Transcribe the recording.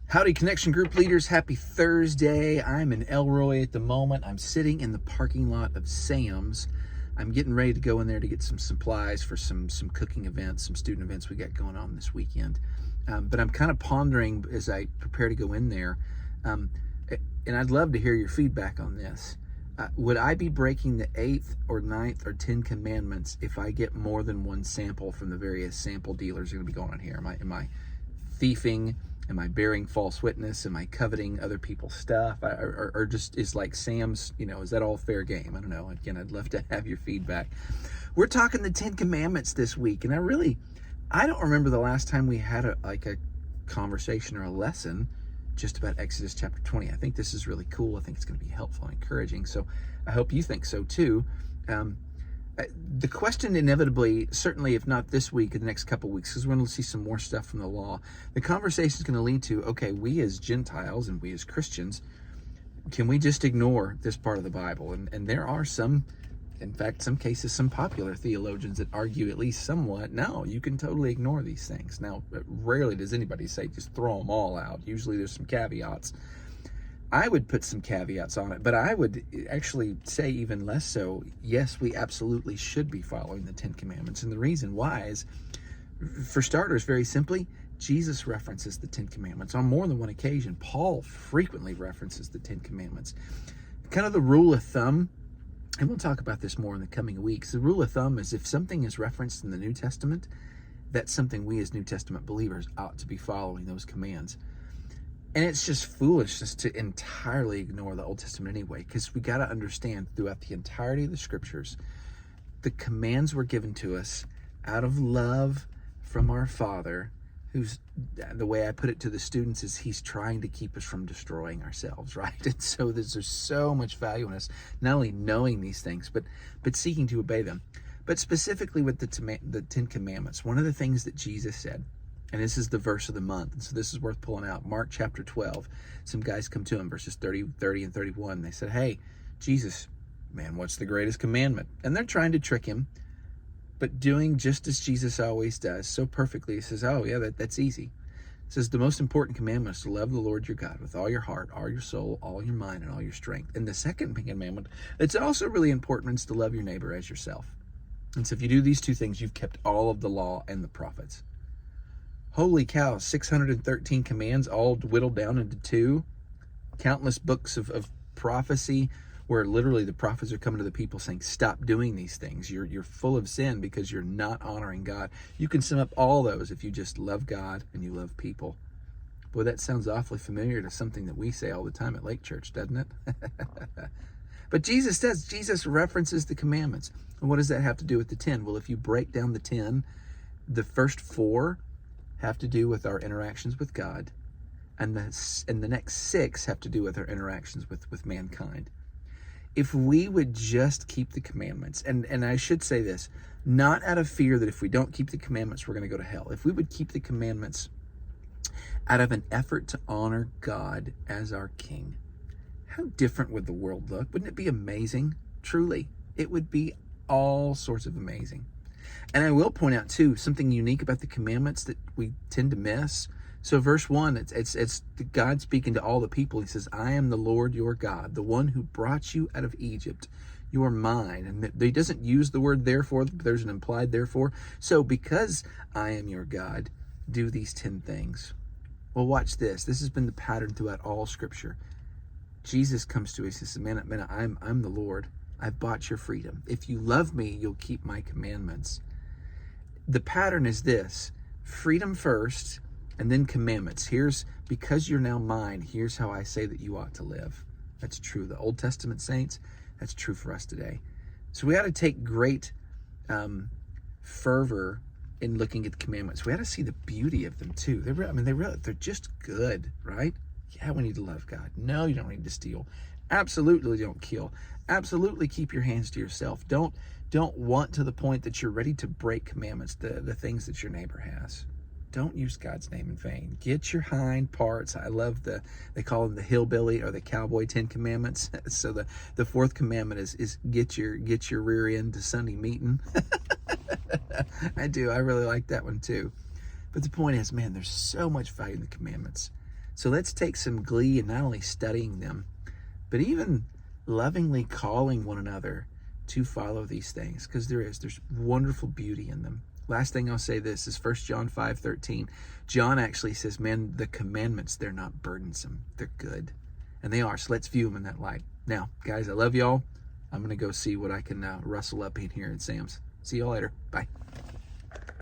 Howdy, Connection Group leaders. Happy Thursday. I'm in Elroy at the moment. I'm sitting in the parking lot of Sam's. I'm getting ready to go in there to get some supplies for some cooking events, some student events we got going on this weekend. But I'm kind of pondering as I prepare to go in there, and I'd love to hear your feedback on this. Would I be breaking the 8th or 9th or 10 commandments if I get more than one sample from the various sample dealers going to be going on here? Am I thieving? Am I bearing false witness? Am I coveting other people's stuff? Or just is like Sam's, is that all fair game? I don't know. Again, I'd love to have your feedback. We're talking the 10 Commandments this week, and I don't remember the last time we had a conversation or a lesson just about Exodus chapter 20. I think this is really cool. I think it's going to be helpful and encouraging. So I hope you think so too. The question inevitably, certainly if not this week, in the next couple of weeks, because we're going to see some more stuff from the law, the conversation is going to lead to, okay, we as Gentiles and we as Christians, can we just ignore this part of the Bible? And there are some, in fact, some cases, some popular theologians that argue at least somewhat, no, you can totally ignore these things. Now, rarely does anybody say just throw them all out. Usually there's some caveats. I would put some caveats on it, but I would actually say even less so, yes, we absolutely should be following the 10 Commandments. And the reason why is, for starters, very simply, Jesus references the 10 Commandments on more than one occasion. Paul frequently references the 10 Commandments. Kind of the rule of thumb, and we'll talk about this more in the coming weeks, the rule of thumb is if something is referenced in the New Testament, that's something we as New Testament believers ought to be following those commands. And it's just foolishness to entirely ignore the Old Testament anyway, because we got to understand throughout the entirety of the scriptures, the commands were given to us out of love from our Father, who's, the way I put it to the students is he's trying to keep us from destroying ourselves, right? And so there's so much value in us, not only knowing these things, but seeking to obey them. But specifically with the 10 Commandments, one of the things that Jesus said, and this is the verse of the month, and so this is worth pulling out. Mark chapter 12. Some guys come to him, verses 30 and 31. They said, hey, Jesus, man, what's the greatest commandment? And they're trying to trick him, but doing just as Jesus always does, so perfectly. He says, oh, yeah, that's easy. He says, the most important commandment is to love the Lord your God with all your heart, all your soul, all your mind, and all your strength. And the second commandment, it's also really important, is to love your neighbor as yourself. And so if you do these two things, you've kept all of the law and the prophets. Holy cow, 613 commands all whittled down into two. Countless books of prophecy where literally the prophets are coming to the people saying, stop doing these things. You're full of sin because you're not honoring God. You can sum up all those if you just love God and you love people. Boy, that sounds awfully familiar to something that we say all the time at Lake Church, doesn't it? But Jesus references the commandments. And what does that have to do with the 10? Well, if you break down the 10, the first 4 have to do with our interactions with God, and the next 6 have to do with our interactions with mankind. If we would just keep the commandments, and I should say this, not out of fear that if we don't keep the commandments, we're going to go to hell. If we would keep the commandments out of an effort to honor God as our King, how different would the world look? Wouldn't it be amazing? Truly, it would be all sorts of amazing. And I will point out, too, something unique about the commandments that we tend to miss. So verse 1, it's God speaking to all the people. He says, I am the Lord your God, the one who brought you out of Egypt. You are mine. And he doesn't use the word therefore, but there's an implied therefore. So because I am your God, do these 10 things. Well, watch this. This has been the pattern throughout all Scripture. Jesus comes to us and says, man, I'm the Lord. I've bought your freedom. If you love me, you'll keep my commandments. The pattern is this: freedom first, and then commandments. Because you're now mine, here's how I say that you ought to live. That's true of the Old Testament saints. That's true for us today. So we ought to take great fervor in looking at the commandments. We ought to see the beauty of them too. They're just good, right? Yeah, we need to love God. No, you don't need to steal. Absolutely don't kill. Absolutely keep your hands to yourself. Don't want to the point that you're ready to break commandments, the things that your neighbor has. Don't use God's name in vain. Get your hind parts. I love they call them the hillbilly or the cowboy 10 commandments. So the fourth commandment is get your rear end to Sunday meeting. I do. I really like that one too. But the point is, man, there's so much value in the commandments. So let's take some glee in not only studying them, but even lovingly calling one another to follow these things, because there's wonderful beauty in them. Last thing I'll say this is 1 John 5:13. John actually says, man, the commandments, they're not burdensome. They're good. And they are. So let's view them in that light. Now, guys, I love y'all. I'm going to go see what I can rustle up in here at Sam's. See y'all later. Bye.